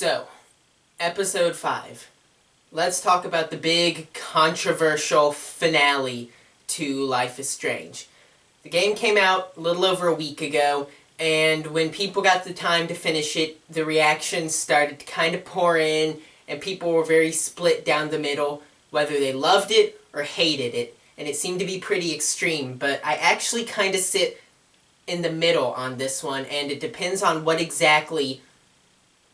So, episode 5. Let's talk about the big, controversial finale to Life is Strange. The game came out a little over a week ago, and when people got the time to finish it, the reactions started to kind of pour in, and people were very split down the middle, whether they loved it or hated it, and it seemed to be pretty extreme, but I actually kind of sit in the middle on this one, and it depends on what exactly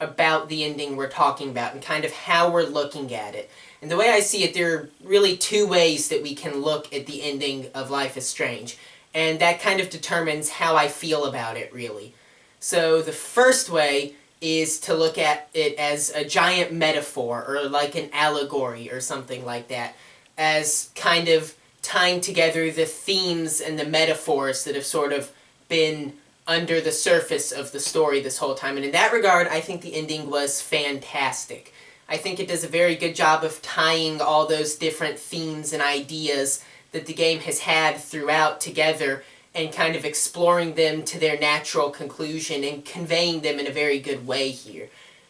about the ending we're talking about and kind of how we're looking at it. And the way I see it, there are really two ways that we can look at the ending of Life is Strange, and that kind of determines how I feel about it, really. So the first way is to look at it as a giant metaphor, or like an allegory or something like that, as kind of tying together the themes and the metaphors that have sort of been under the surface of the story this whole time. And in that regard, I think the ending was fantastic. I think it does a very good job of tying all those different themes and ideas that the game has had throughout together and kind of exploring them to their natural conclusion and conveying them in a very good way here.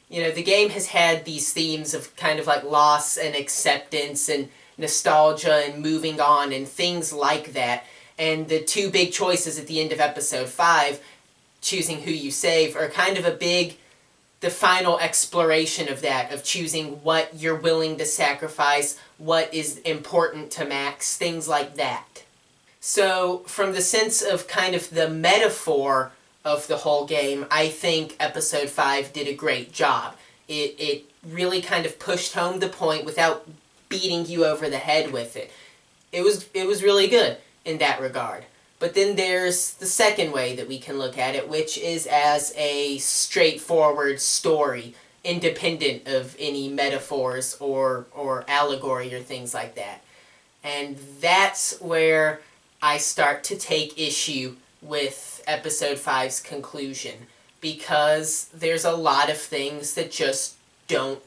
You know, the game has had these themes of kind of like loss and acceptance and nostalgia and moving on and things like that. And the two big choices at the end of episode 5, choosing who you save, are kind of the final exploration of that, of choosing what you're willing to sacrifice, what is important to Max, things like that. So, from the sense of kind of the metaphor of the whole game, I think episode 5 did a great job. It really kind of pushed home the point without beating you over the head with it. It was really good in that regard. But then there's the second way that we can look at it, which is as a straightforward story, independent of any metaphors or allegory or things like that. And that's where I start to take issue with episode 5's conclusion, because there's a lot of things that just don't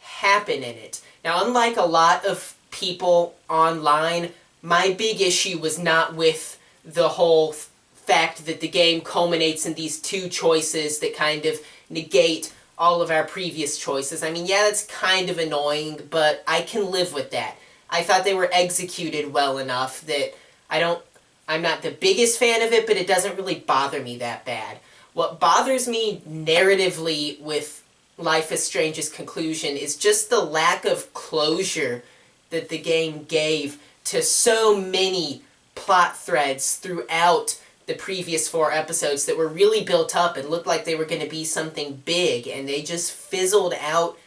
happen in it. Now, unlike a lot of people online, my big issue was not with the whole fact that the game culminates in these two choices that kind of negate all of our previous choices. I mean, yeah, that's kind of annoying, but I can live with that. I thought they were executed well enough that I'm not the biggest fan of it, but it doesn't really bother me that bad. What bothers me narratively with Life is Strange's conclusion is just the lack of closure that the game gave to so many plot threads throughout the previous 4 episodes that were really built up and looked like they were going to be something big, and they just fizzled out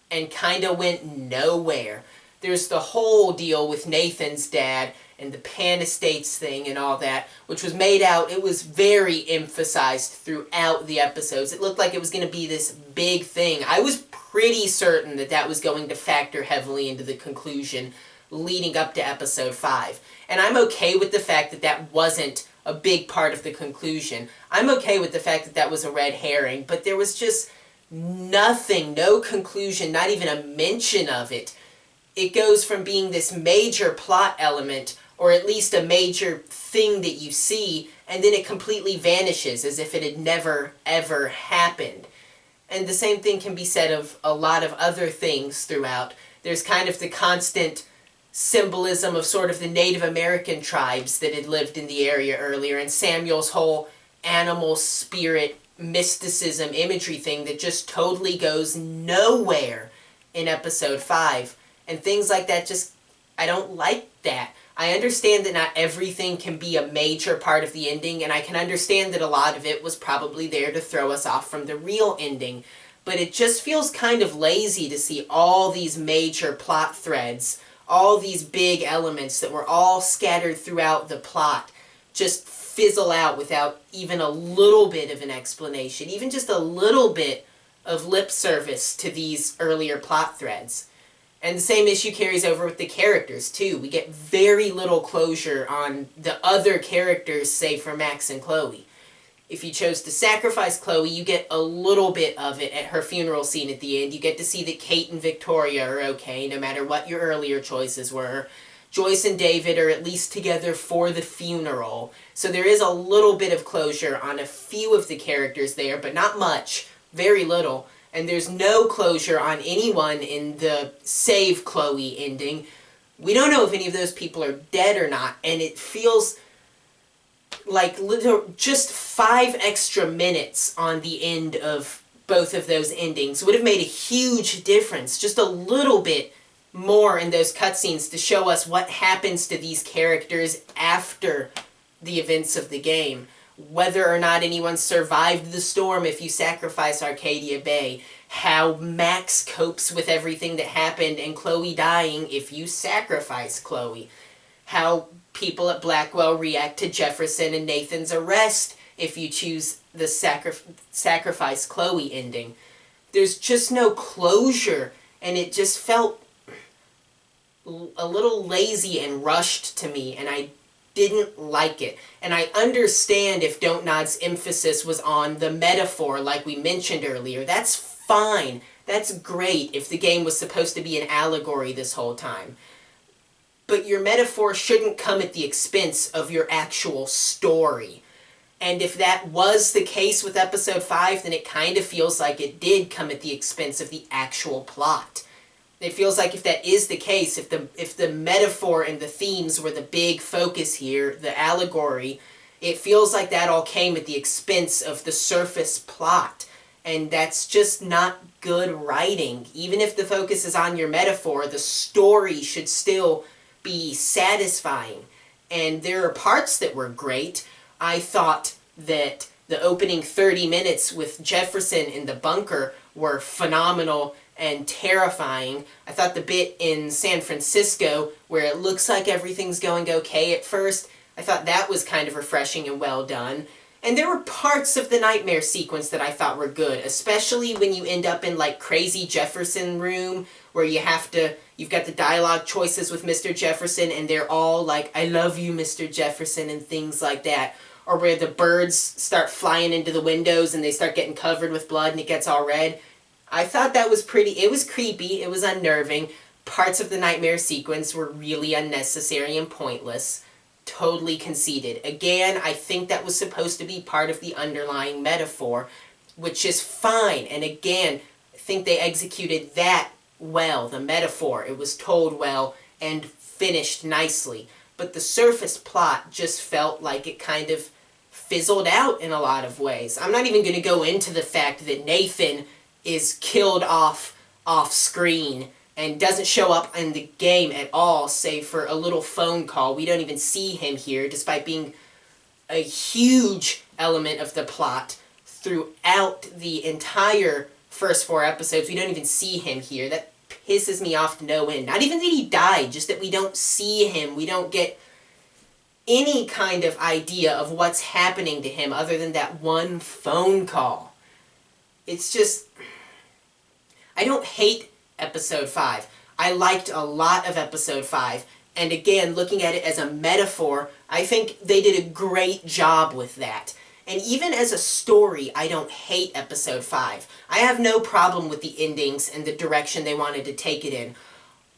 and kind of went nowhere. There's the whole deal with Nathan's dad and the Pan Estates thing and all that, which was made out, it was very emphasized throughout the episodes. It looked like it was going to be this big thing. I was pretty certain that that was going to factor heavily into the conclusion leading up to episode 5. And I'm okay with the fact that that wasn't a big part of the conclusion. I'm okay with the fact that that was a red herring, but there was just nothing, no conclusion, not even a mention of it. It goes from being this major plot element, or at least a major thing that you see, and then it completely vanishes as if it had never, ever happened. And the same thing can be said of a lot of other things throughout. There's kind of the constant symbolism of sort of the Native American tribes that had lived in the area earlier, and Samuel's whole animal spirit mysticism imagery thing that just totally goes nowhere in episode 5. And things like that just, I don't like that. I understand that not everything can be a major part of the ending, and I can understand that a lot of it was probably there to throw us off from the real ending, but it just feels kind of lazy to see all these major plot threads, all these big elements that were all scattered throughout the plot, just fizzle out without even a little bit of an explanation, even just a little bit of lip service to these earlier plot threads. And the same issue carries over with the characters, too. We get very little closure on the other characters, say for Max and Chloe. If you chose to sacrifice Chloe, you get a little bit of it at her funeral scene at the end. You get to see that Kate and Victoria are okay, no matter what your earlier choices were. Joyce and David are at least together for the funeral. So there is a little bit of closure on a few of the characters there, but not much. Very little. and there's no closure on anyone in the Save Chloe ending. We don't know if any of those people are dead or not, and it feels like just 5 extra minutes on the end of both of those endings would have made a huge difference. Just a little bit more in those cutscenes to show us what happens to these characters after the events of the game. Whether or not anyone survived the storm if you sacrifice Arcadia Bay. How Max copes with everything that happened and Chloe dying if you sacrifice Chloe. How people at Blackwell react to Jefferson and Nathan's arrest if you choose the sacrifice Chloe ending. There's just no closure, and it just felt a little lazy and rushed to me, and I didn't like it. And I understand if Don't Nod's emphasis was on the metaphor like we mentioned earlier. That's fine. That's great if the game was supposed to be an allegory this whole time. But your metaphor shouldn't come at the expense of your actual story. And if that was the case with episode 5, then it kind of feels like it did come at the expense of the actual plot. It feels like if that is the case, if the metaphor and the themes were the big focus here, the allegory, it feels like that all came at the expense of the surface plot. And that's just not good writing. Even if the focus is on your metaphor, the story should still be satisfying. And there are parts that were great. I thought that the opening 30 minutes with Jefferson in the bunker were phenomenal and terrifying. I thought the bit in San Francisco where it looks like everything's going okay at first, I thought that was kind of refreshing and well done. And there were parts of the nightmare sequence that I thought were good, especially when you end up in like crazy Jefferson room where you've got the dialogue choices with Mr. Jefferson and they're all like, I love you, Mr. Jefferson, and things like that. Or where the birds start flying into the windows and they start getting covered with blood and it gets all red. I thought that was it was creepy, it was unnerving. Parts of the nightmare sequence were really unnecessary and pointless. Totally conceded. Again, I think that was supposed to be part of the underlying metaphor, which is fine. And again, I think they executed that well, the metaphor. It was told well and finished nicely. But the surface plot just felt like it kind of fizzled out in a lot of ways. I'm not even going to go into the fact that Nathan is killed off screen and doesn't show up in the game at all, save for a little phone call. We don't even see him here, despite being a huge element of the plot throughout the entire first 4 episodes. We don't even see him here. That pisses me off to no end. Not even that he died, just that we don't see him. We don't get any kind of idea of what's happening to him other than that one phone call. It's just, I don't hate episode 5. I liked a lot of episode 5. And again, looking at it as a metaphor, I think they did a great job with that. And even as a story, I don't hate episode 5. I have no problem with the endings and the direction they wanted to take it in.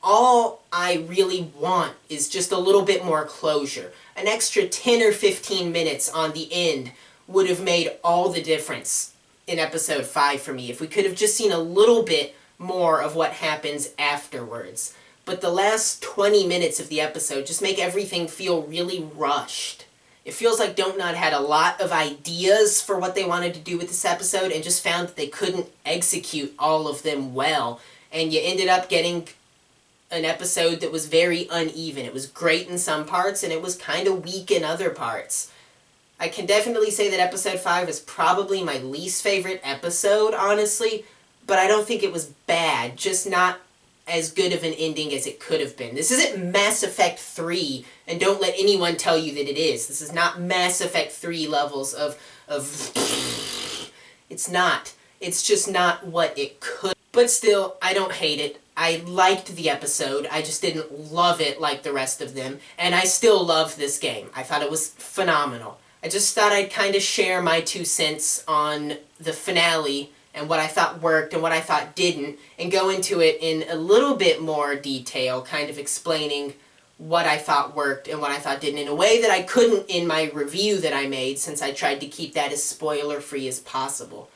All I really want is just a little bit more closure. An extra 10 or 15 minutes on the end would have made all the difference in episode 5 for me. If we could have just seen a little bit more of what happens afterwards. But the last 20 minutes of the episode just make everything feel really rushed. It feels like Don't Nod had a lot of ideas for what they wanted to do with this episode and just found that they couldn't execute all of them well. And you ended up getting an episode that was very uneven. It was great in some parts and it was kind of weak in other parts. I can definitely say that episode 5 is probably my least favorite episode, honestly. But I don't think it was bad, just not as good of an ending as it could have been. This isn't Mass Effect 3, and don't let anyone tell you that it is. This is not Mass Effect 3 levels of It's not. It's just not what it could. But still, I don't hate it. I liked the episode, I just didn't love it like the rest of them, and I still love this game. I thought it was phenomenal. I just thought I'd kind of share my 2 cents on the finale and what I thought worked and what I thought didn't, and go into it in a little bit more detail, kind of explaining what I thought worked and what I thought didn't in a way that I couldn't in my review that I made, since I tried to keep that as spoiler-free as possible.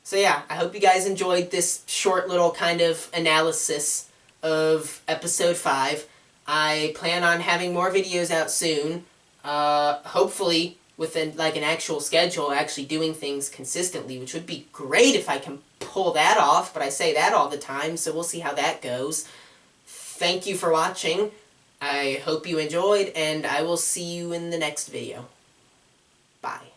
So yeah, I hope you guys enjoyed this short little kind of analysis of episode 5. I plan on having more videos out soon. Hopefully within like an actual schedule, actually doing things consistently, which would be great if I can pull that off, but I say that all the time, so we'll see how that goes. Thank you for watching. I hope you enjoyed, and I will see you in the next video. Bye.